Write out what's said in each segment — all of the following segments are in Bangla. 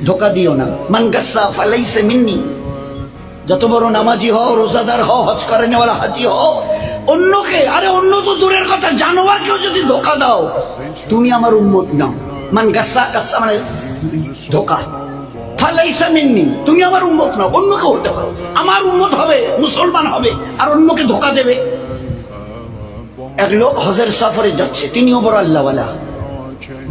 ধোকা দিও না। মান গাসসা ফালাইসা মিন্নি, যত বড় নামাজি হও, রোজাদার হও, হজ করেনেওয়ালা হাজি হও, অন্যকে, আরে অন্য তো দূরের কথা, জানোয়ারকেও যদি ধোকা দাও তুমি আমার উম্মত নাও। মান গাসসা, গাসসা মানে ধোকা, ফালাইসা মিন্নি তুমি আমার উম্মত নাও। অন্যকে হতে পারো, আমার উম্মত হবে, মুসলমান হবে, আর অন্যকে ধোকা দেবে। এক লোক হজের সফরে যাচ্ছে, তিনিও বড় আল্লাহওয়ালা।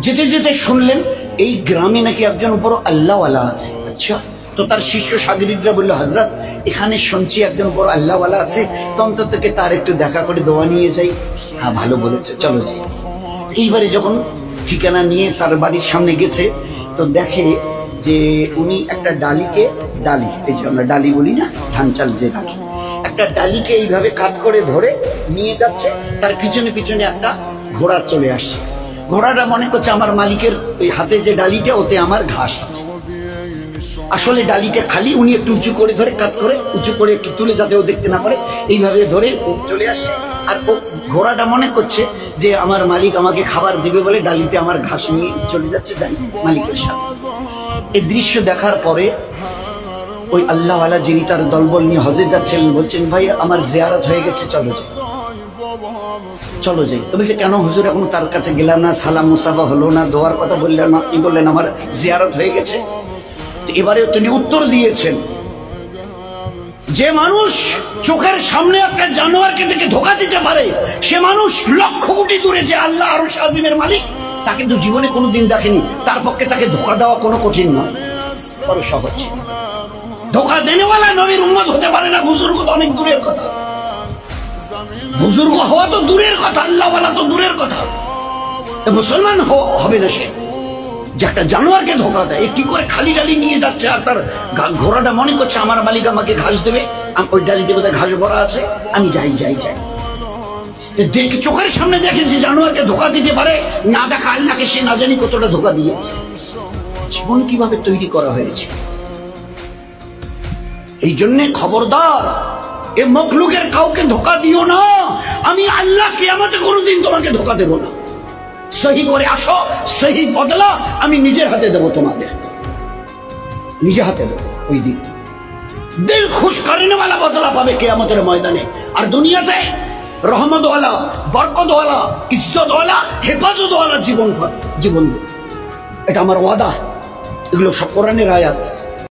যেতে যেতে শুনলেন এই গ্রামে নাকি একজন বড় আল্লাহওয়ালা আছে। আচ্ছা, তো তার শিষ্য সাগরিদরা বললো, হযরত এখানে শুনছি একজন বড় আল্লাহওয়ালা আছে, তো অন্তত তার একটু দেখা করে দোয়া নিয়ে যাই। হ্যাঁ, ভালো বলেছে, চলো যাই। এইবারে যখন ঠিকানা নিয়ে তার বাড়ির সামনে গেছে, তো দেখে যে উনি একটা ডালিকে, ডালি এই যে আমরা ডালি বলি না, ধান চাল যে ডালি, একটা ডালিকে এইভাবে কাট করে ধরে নিয়ে যাচ্ছে। তার পিছনে পিছনে একটা ঘোড়া চলে আসছে। ঘোড়াটা মনে করছে আমার মালিকের ওই হাতে যে ডালিটা, ওতে আমার ঘাস আছে। আসলে ডালিটা খালি, উনি একটু উঁচু করে ধরে, কাট করে উঁচু করে একটু তুলে যাতে ও দেখতে না পারে, এইভাবে ধরে চলে আসছে। আর ও ঘোড়াটা মনে করছে যে আমার মালিক আমাকে খাবার দেবে বলে ডালিতে আমার ঘাস নিয়ে চলে যাচ্ছে তাই মালিকের সাথে। এই দৃশ্য দেখার পরে ওই আল্লাহওয়ালা যিনি তার দলবল নিয়ে হজে যাচ্ছিলেন বলছেন, ভাই আমার জিয়ারত হয়ে গেছে, চলো যাই, চলো যাই। তো বলছে, কেন হুজুর এখনো তার কাছে গেলাম না, সালাম মুসাফা হলো না, দোয়ার কথা বললেন না, কি বললেন আমার জিয়ারত হয়ে গেছে। এবারে তিনি উত্তর দিয়েছেন, যে মানুষ চোখের সামনে একটা জানোয়ারকে দেখে ধোকা দিতে পারে, সে মানুষ লক্ষ কোটি দূরে যে আল্লাহ আরশ আযীমের মালিক, তাকে তো জীবনে কোনোদিন দেখেনি। তার পক্ষে তাকে ধোকা দেওয়া কোনো কঠিন নয়, বড় সহজ। ধোকা দেনেওয়ালা নবীর উম্মত হতে পারে না, বুজুর্গ তো অনেক দূরের কথা। বুজুর্গ হওয়া তো দূরের কথা, আল্লাহওয়ালা তো দূরের কথা। মুসলমান হবে না সে যে একটা জানোয়ারকে ধোকা দেয়। কি করে খালি ডালি নিয়ে যাচ্ছে, আর তার ঘোড়াটা মনে করছে আমার মালিক আমাকে ঘাস দেবে, ওই ডালি দেবে, ঘাস ভরা আছে, আমি যাই যাই যাই। দেখে চোখের সামনে দেখে যে জানোয়ারকে ধোকা দিতে পারে, না দেখা আল্লাহকে সে না জানি কতটা ধোকা দিয়েছে। জীবন কিভাবে তৈরি করা হয়েছে। এই জন্যে খবরদার, এ মখলুকের কাউকে ধোকা দিও না। আমি আল্লাহ কিয়ামতে কোনোদিন তোমাকে ধোকা দেব না। সহি করে আসো, সহি বদলা আমি নিজের হাতে দেবো তোমাকে, নিজে হাতে দেবো। ওই দিন দিল খুশ করেনেওয়ালা বদলা পাবে কিয়ামতের ময়দানে। আর দুনিয়াতে রহমতওয়ালা, বরকতওয়ালা, ইজ্জতওয়ালা, হেফাজতওয়ালা জীবন। এটা আমার ওয়াদা। এগুলো সব কোরআনের আয়াত।